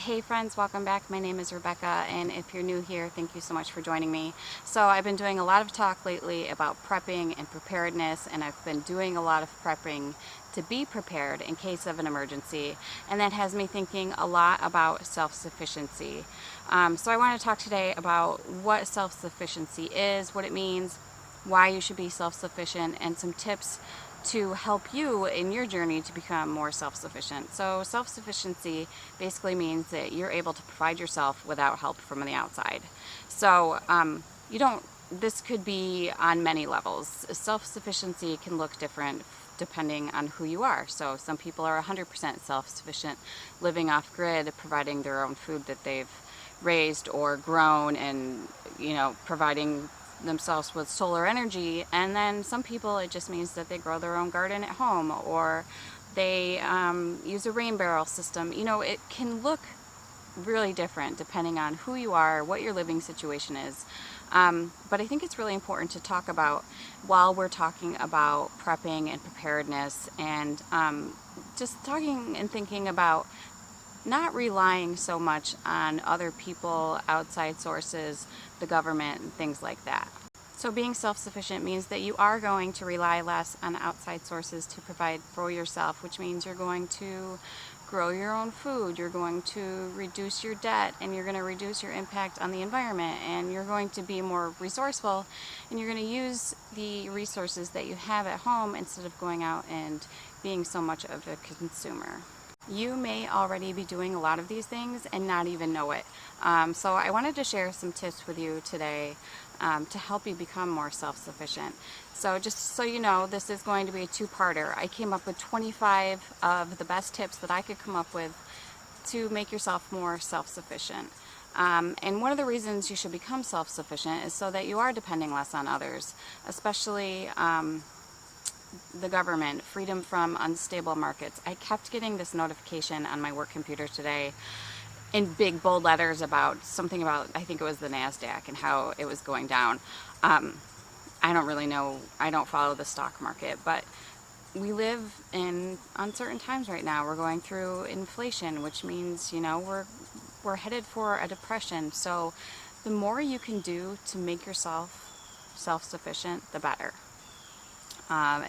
Hey friends, welcome back. My name is Rebecca, and if you're new here, thank you so much for joining me. So I've been doing a lot of talk lately about prepping and preparedness, and I've been doing a lot of prepping to be prepared in case of an emergency, and that has me thinking a lot about self-sufficiency. So I want to talk today about what self-sufficiency is, what it means, why you should be self-sufficient, and some tips to help you in your journey to become more self-sufficient. So self-sufficiency basically means that you're able to provide yourself without help from the outside. So this could be on many levels. Self-sufficiency can look different depending on who you are. So some people are 100% self-sufficient, living off grid, providing their own food that they've raised or grown, and providing themselves with solar energy. And then some people, it just means that they grow their own garden at home, or they use a rain barrel system. It can look really different depending on who you are, what your living situation is. But I think it's really important to talk about while we're talking about prepping and preparedness, and just talking and thinking about not relying so much on other people, outside sources, the government, and things like that. So being self-sufficient means that you are going to rely less on outside sources to provide for yourself, which means you're going to grow your own food, you're going to reduce your debt, and you're going to reduce your impact on the environment, and you're going to be more resourceful, and you're going to use the resources that you have at home instead of going out and being so much of a consumer. You may already be doing a lot of these things and not even know it. So I wanted to share some tips with you today to help you become more self-sufficient. So just so you know, this is going to be a two-parter. I came up with 25 of the best tips that I could come up with to make yourself more self-sufficient. And one of the reasons you should become self-sufficient is so that you are depending less on others, especially the government, freedom from unstable markets. I kept getting this notification on my work computer today in big bold letters about something about, I think it was the NASDAQ and how it was going down. I don't really know, I don't follow the stock market, but we live in uncertain times right now. We're going through inflation, which means, we're headed for a depression. So the more you can do to make yourself self-sufficient, the better.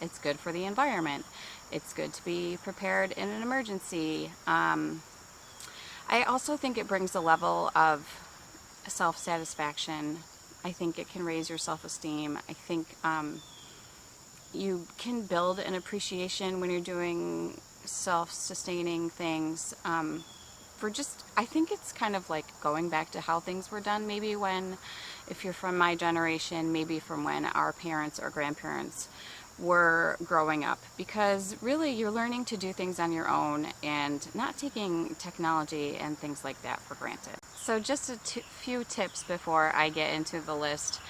It's good for the environment. It's good to be prepared in an emergency. I also think it brings a level of self-satisfaction. I think it can raise your self-esteem. I think you can build an appreciation when you're doing self-sustaining things. I think it's kind of like going back to how things were done, maybe if you're from my generation, maybe from when our parents or grandparents were growing up, because really you're learning to do things on your own and not taking technology and things like that for granted. So just a few tips before I get into the list.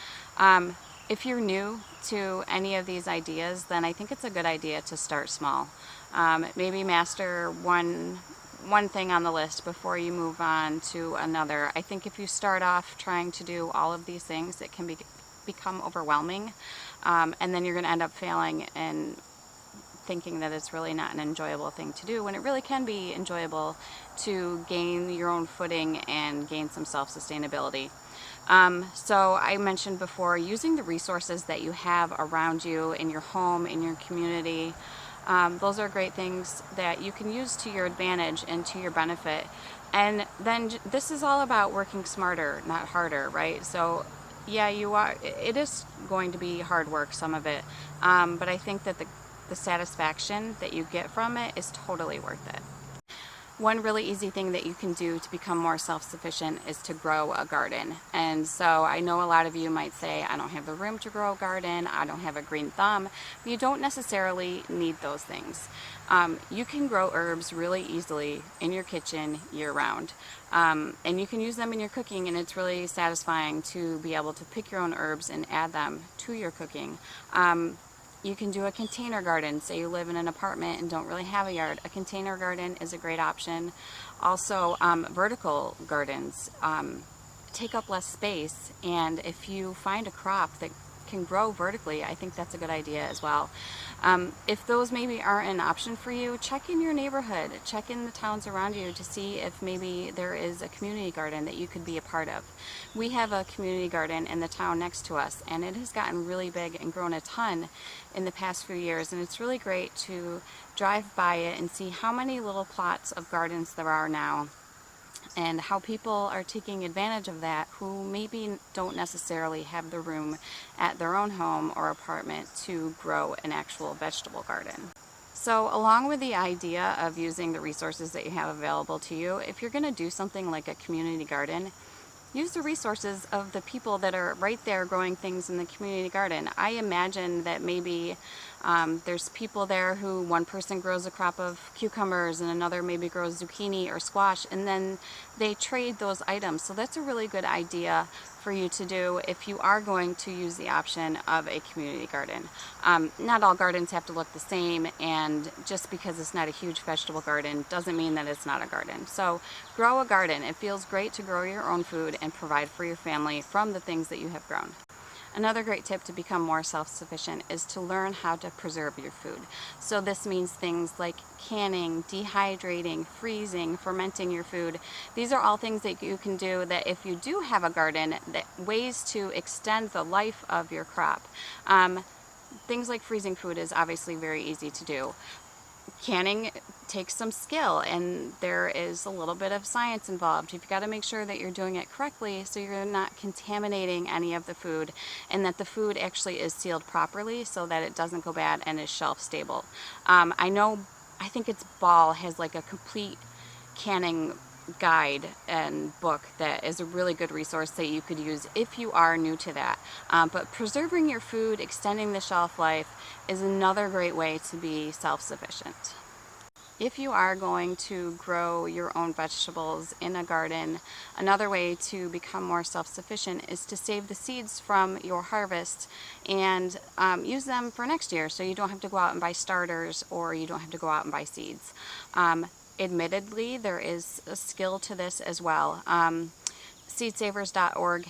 If you're new to any of these ideas, then I think it's a good idea to start small. Maybe master one thing on the list before you move on to another. I think if you start off trying to do all of these things, it can become overwhelming, and then you're going to end up failing and thinking that it's really not an enjoyable thing to do, when it really can be enjoyable to gain your own footing and gain some self-sustainability. So I mentioned before, using the resources that you have around you in your home, in your community. Those are great things that you can use to your advantage and to your benefit. And then this is all about working smarter, not harder, right? So yeah, it is going to be hard work, some of it, but I think that the satisfaction that you get from it is totally worth it. One really easy thing that you can do to become more self-sufficient is to grow a garden. And so I know a lot of you might say, I don't have the room to grow a garden, I don't have a green thumb. But you don't necessarily need those things. You can grow herbs really easily in your kitchen year-round. And you can use them in your cooking, and it's really satisfying to be able to pick your own herbs and add them to your cooking. You can do a container garden. Say you live in an apartment and don't really have a yard. A container garden is a great option. Also, vertical gardens take up less space, and if you find a crop that can grow vertically, I think that's a good idea as well. If those maybe aren't an option for you, check in your neighborhood, check in the towns around you to see if maybe there is a community garden that you could be a part of. We have a community garden in the town next to us, and it has gotten really big and grown a ton in the past few years, and it's really great to drive by it and see how many little plots of gardens there are now, and how people are taking advantage of that who maybe don't necessarily have the room at their own home or apartment to grow an actual vegetable garden. So along with the idea of using the resources that you have available to you, if you're going to do something like a community garden, use the resources of the people that are right there growing things in the community garden. I imagine that maybe there's people there who one person grows a crop of cucumbers and another maybe grows zucchini or squash, and then they trade those items. So that's a really good idea for you to do if you are going to use the option of a community garden. Not all gardens have to look the same, and just because it's not a huge vegetable garden doesn't mean that it's not a garden. So grow a garden. It feels great to grow your own food and provide for your family from the things that you have grown. Another great tip to become more self-sufficient is to learn how to preserve your food. So this means things like canning, dehydrating, freezing, fermenting your food. These are all things that you can do that if you do have a garden, ways to extend the life of your crop. Things like freezing food is obviously very easy to do. Canning takes some skill, and there is a little bit of science involved. You've got to make sure that you're doing it correctly so you're not contaminating any of the food, and that the food actually is sealed properly so that it doesn't go bad and is shelf stable. I think it's Ball has like a complete canning guide and book that is a really good resource that you could use if you are new to that. But preserving your food, extending the shelf life, is another great way to be self-sufficient. If you are going to grow your own vegetables in a garden, another way to become more self-sufficient is to save the seeds from your harvest and use them for next year, so you don't have to go out and buy starters, or you don't have to go out and buy seeds. Admittedly, there is a skill to this as well. Seedsavers.org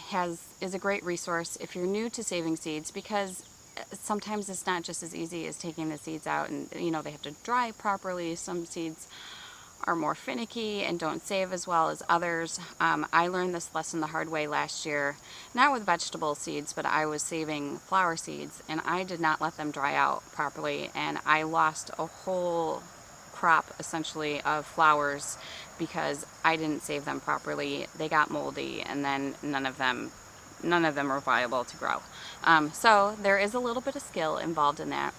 is a great resource if you're new to saving seeds, because sometimes it's not just as easy as taking the seeds out, and they have to dry properly. Some seeds are more finicky and don't save as well as others. I learned this lesson the hard way last year, not with vegetable seeds, but I was saving flower seeds, and I did not let them dry out properly, and I lost a whole crop essentially of flowers because I didn't save them properly. They got moldy, and then none of them are viable to grow. So there is a little bit of skill involved in that,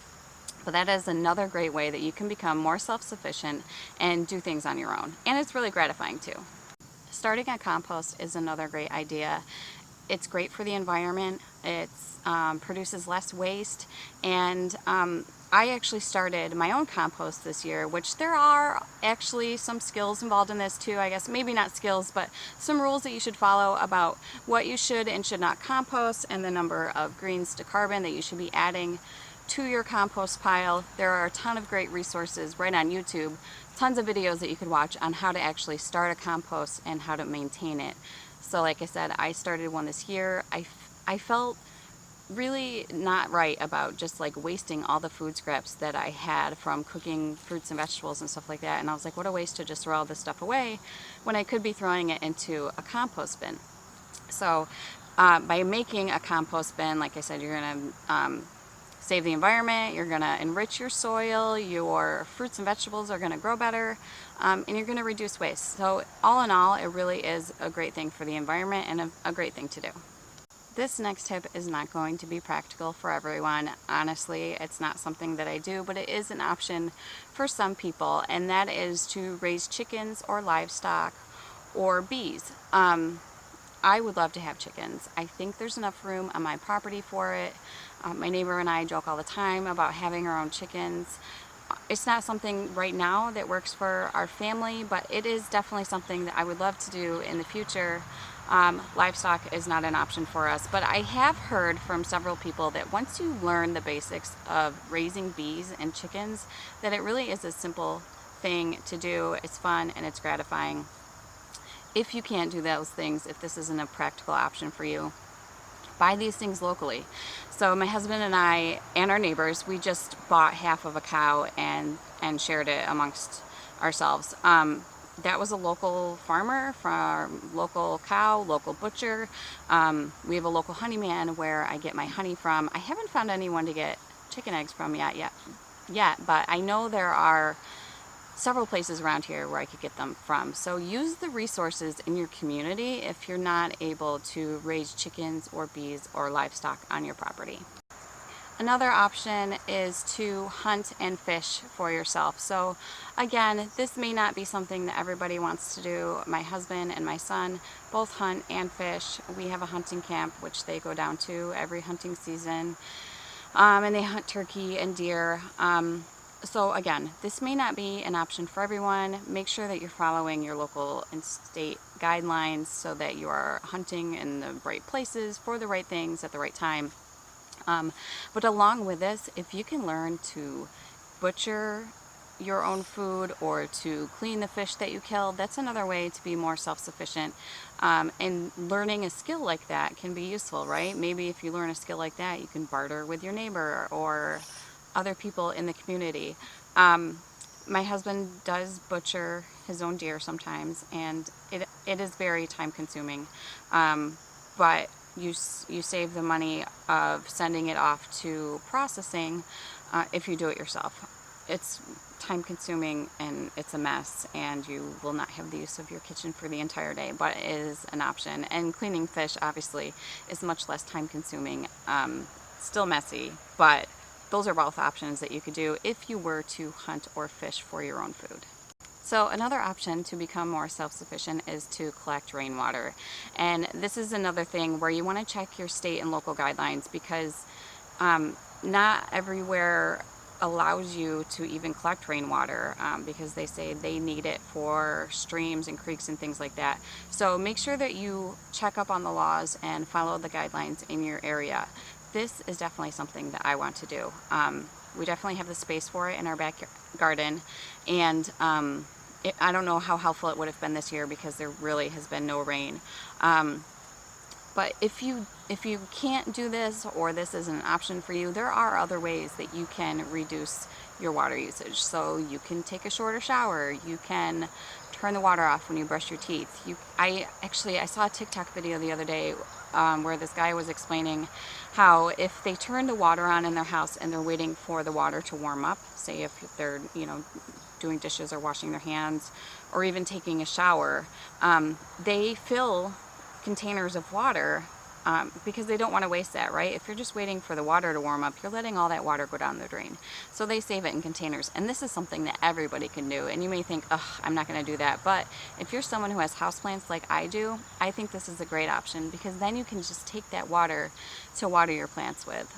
but that is another great way that you can become more self-sufficient and do things on your own, and it's really gratifying too. Starting a compost is another great idea. It's great for the environment. It produces less waste, and I actually started my own compost this year, which there are actually some skills involved in this too, I guess. Maybe not skills, but some rules that you should follow about what you should and should not compost, and the number of greens to carbon that you should be adding to your compost pile. There are a ton of great resources right on YouTube, tons of videos that you could watch on how to actually start a compost and how to maintain it. So like I said, I started one this year. I felt really not right about just like wasting all the food scraps that I had from cooking fruits and vegetables and stuff like that, and I was like, what a waste to just throw all this stuff away when I could be throwing it into a compost bin. So by making a compost bin, like I said, you're gonna save the environment, you're gonna enrich your soil, your fruits and vegetables are gonna grow better, and you're gonna reduce waste. So all in all, it really is a great thing for the environment and a great thing to do. This next tip is not going to be practical for everyone. Honestly, it's not something that I do, but it is an option for some people, and that is to raise chickens or livestock or bees. I would love to have chickens. I think there's enough room on my property for it. My neighbor and I joke all the time about having our own chickens. It's not something right now that works for our family, but it is definitely something that I would love to do in the future. Livestock is not an option for us, but I have heard from several people that once you learn the basics of raising bees and chickens, that it really is a simple thing to do. It's fun and it's gratifying. If you can't do those things, if this isn't a practical option for you, buy these things locally. So my husband and I and our neighbors, we just bought half of a cow and shared it amongst ourselves. That was a local farmer, from local cow, local butcher. We have a local honey man where I get my honey from. I haven't found anyone to get chicken eggs from yet, but I know there are several places around here where I could get them from. So use the resources in your community if you're not able to raise chickens or bees or livestock on your property. Another option is to hunt and fish for yourself. So again, this may not be something that everybody wants to do. My husband and my son both hunt and fish. We have a hunting camp which they go down to every hunting season, and they hunt turkey and deer. So again, this may not be an option for everyone. Make sure that you're following your local and state guidelines so that you are hunting in the right places for the right things at the right time. But along with this, if you can learn to butcher your own food or to clean the fish that you kill, that's another way to be more self-sufficient. And learning a skill like that can be useful, right? Maybe if you learn a skill like that, you can barter with your neighbor or other people in the community. My husband does butcher his own deer sometimes, and it is very time consuming. But you save the money of sending it off to processing if you do it yourself. It's time consuming and it's a mess, and you will not have the use of your kitchen for the entire day, but it is an option. And cleaning fish obviously is much less time consuming, still messy, but those are both options that you could do if you were to hunt or fish for your own food. So another option to become more self-sufficient is to collect rainwater. And this is another thing where you want to check your state and local guidelines, because not everywhere allows you to even collect rainwater, because they say they need it for streams and creeks and things like that. So make sure that you check up on the laws and follow the guidelines in your area. This is definitely something that I want to do. We definitely have the space for it in our back garden, and I don't know how helpful it would have been this year because there really has been no rain. But if you can't do this, or this isn't an option for you, there are other ways that you can reduce your water usage. So you can take a shorter shower. You can turn the water off when you brush your teeth. I saw a TikTok video the other day where this guy was explaining how if they turn the water on in their house and they're waiting for the water to warm up, say if they're doing dishes or washing their hands or even taking a shower, they fill containers of water because they don't want to waste that, right? If you're just waiting for the water to warm up, you're letting all that water go down the drain. So they save it in containers, and this is something that everybody can do. And you may think, ugh, I'm not going to do that, but if you're someone who has houseplants like I do, I think this is a great option, because then you can just take that water to water your plants with.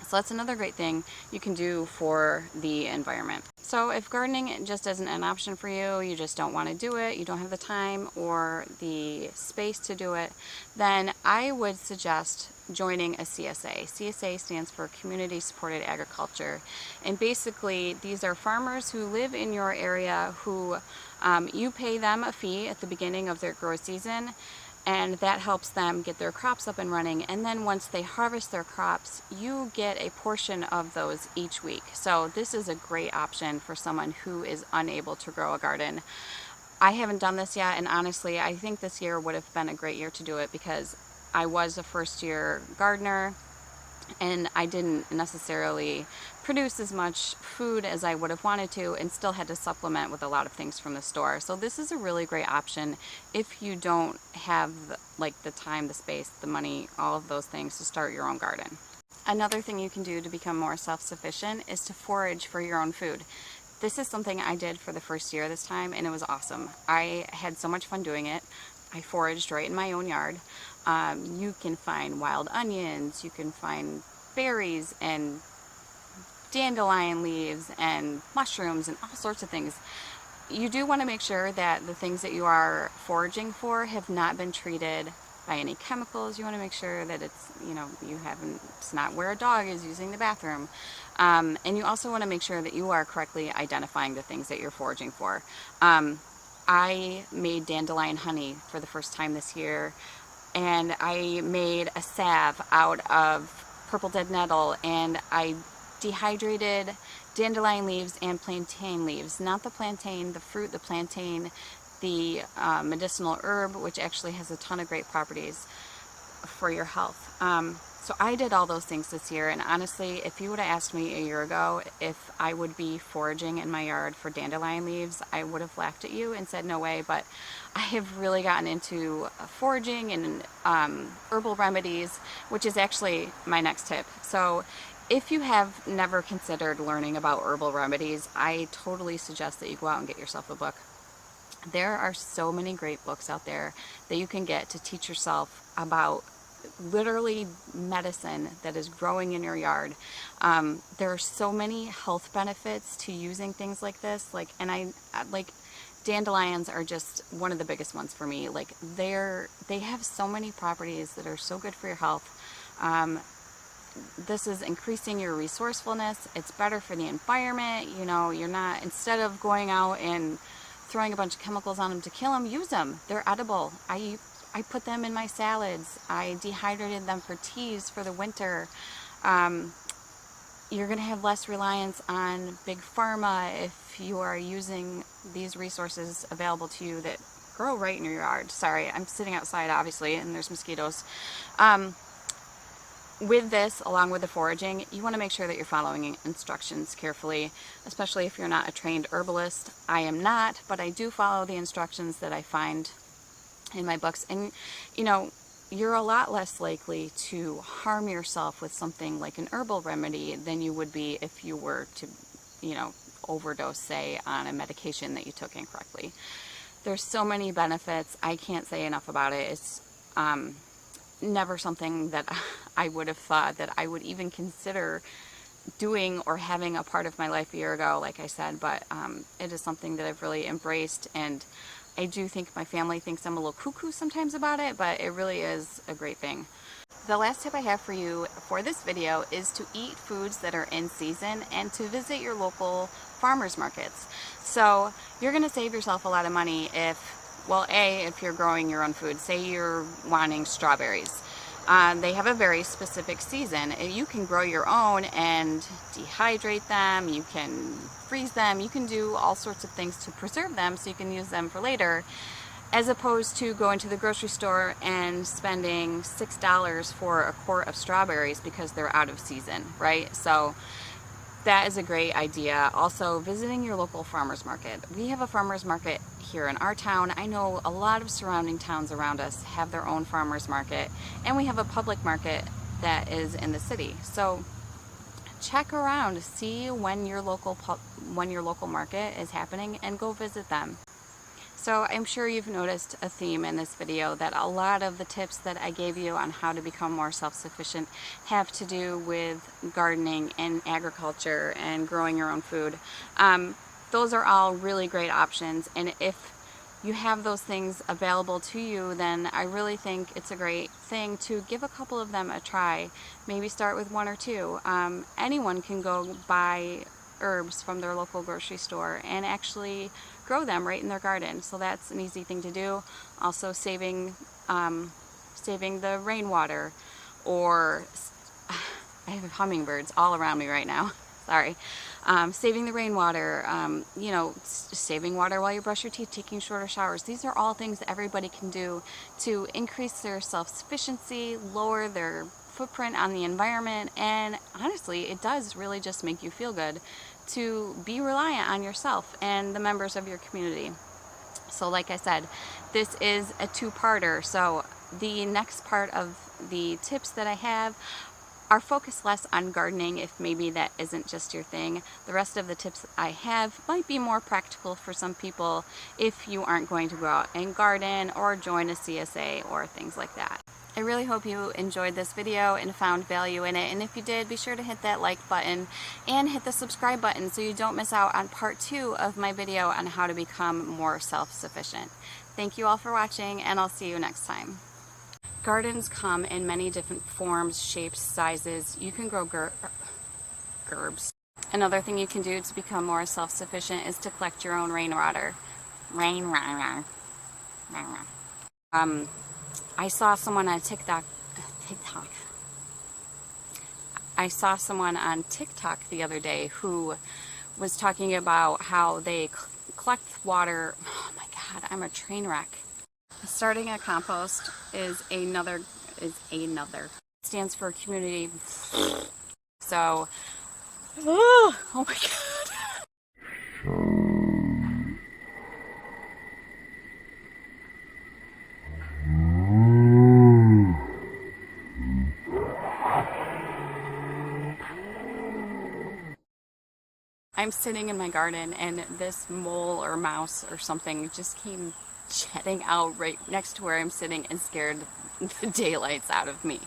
So that's another great thing you can do for the environment. So if gardening just isn't an option for you, you just don't want to do it, you don't have the time or the space to do it, then I would suggest joining a CSA. CSA stands for Community Supported Agriculture. And basically, these are farmers who live in your area who you pay them a fee at the beginning of their grow season, and that helps them get their crops up and running. And then once they harvest their crops, you get a portion of those each week. So this is a great option for someone who is unable to grow a garden. I haven't done this yet, and honestly, I think this year would have been a great year to do it, because I was a first-year gardener and I didn't necessarily produce as much food as I would have wanted to, and still had to supplement with a lot of things from the store. So this is a really great option if you don't have the time, the space, the money, all of those things to start your own garden. Another thing you can do to become more self-sufficient is to forage for your own food. This is something I did for the first year this time, and it was awesome. I had so much fun doing it. I foraged right in my own yard. You can find wild onions, you can find berries and dandelion leaves and mushrooms and all sorts of things. You do want to make sure that the things that you are foraging for have not been treated by any chemicals. You want to make sure that it's, it's not where a dog is using the bathroom. And you also want to make sure that you are correctly identifying the things that you're foraging for. I made dandelion honey for the first time this year, and I made a salve out of purple dead nettle, and I dehydrated dandelion leaves and plantain leaves. Not the plantain, the fruit, the plantain, the medicinal herb, which actually has a ton of great properties for your health. So I did all those things this year, and honestly, if you would have asked me a year ago if I would be foraging in my yard for dandelion leaves, I would have laughed at you and said no way. But I have really gotten into foraging and herbal remedies, which is actually my next tip. So if you have never considered learning about herbal remedies, I totally suggest that you go out and get yourself a book. There are so many great books out there that you can get to teach yourself about literally medicine that is growing in your yard. There are so many health benefits to using things like this, and dandelions are just one of the biggest ones for me. Like, they have so many properties that are so good for your health. This is increasing your resourcefulness. It's better for the environment. You know, you're not, instead of going out and throwing a bunch of chemicals on them to kill them, use them. They're edible. I put them in my salads. I dehydrated them for teas for the winter. You're going to have less reliance on big pharma if you are using these resources available to you that grow right in your yard. Sorry, I'm sitting outside obviously, and there's mosquitoes. With this, along with the foraging, you want to make sure that you're following instructions carefully, especially if you're not a trained herbalist. I am not, but I do follow the instructions that I find in my books. And you know, you're a lot less likely to harm yourself with something like an herbal remedy than you would be if you were to, you know, overdose, say, on a medication that you took incorrectly. There's so many benefits. I can't say enough about it. It's never something that I would have thought that I would even consider doing or having a part of my life a year ago, like I said, but it is something that I've really embraced, and I do think my family thinks I'm a little cuckoo sometimes about it, but it really is a great thing. The last tip I have for you for this video is to eat foods that are in season and to visit your local farmers markets. So you're going to save yourself a lot of money if, well, if you're growing your own food. Say you're wanting strawberries. They have a very specific season. You can grow your own and dehydrate them, you can freeze them, you can do all sorts of things to preserve them so you can use them for later, as opposed to going to the grocery store and spending $6 for a quart of strawberries because they're out of season, right? So that is a great idea. Also, visiting your local farmers market. We have a farmers market here in our town. I know a lot of surrounding towns around us have their own farmers market, and we have a public market that is in the city. So check around, see when your local market is happening, and go visit them. So I'm sure you've noticed a theme in this video that a lot of the tips that I gave you on how to become more self-sufficient have to do with gardening and agriculture and growing your own food. Those are all really great options, and if you have those things available to you, then I really think it's a great thing to give a couple of them a try. Maybe start with one or two. Anyone can go buy herbs from their local grocery store and actually grow them right in their garden, so that's an easy thing to do. Also saving the rainwater, or I have hummingbirds all around me right now. Sorry. Saving the rainwater, you know, saving water while you brush your teeth, taking shorter showers. These are all things that everybody can do to increase their self-sufficiency, lower their footprint on the environment, and honestly, it does really just make you feel good to be reliant on yourself and the members of your community. So like I said, this is a two-parter, so the next part of the tips that I have are focused less on gardening if maybe that isn't just your thing. The rest of the tips I have might be more practical for some people if you aren't going to go out and garden or join a CSA or things like that. I really hope you enjoyed this video and found value in it, and if you did, be sure to hit that like button and hit the subscribe button so you don't miss out on part 2 of my video on how to become more self-sufficient. Thank you all for watching, and I'll see you next time. Gardens come in many different forms, shapes, sizes. You can grow gerbs. Another thing you can do to become more self-sufficient is to collect your own rainwater. I saw someone on TikTok. I saw someone on TikTok the other day who was talking about how they collect water. Oh my God, I'm a train wreck. Starting a compost is another, stands for community. So, oh my God. I'm sitting in my garden and this mole or mouse or something just came jetting out right next to where I'm sitting and scared the daylights out of me.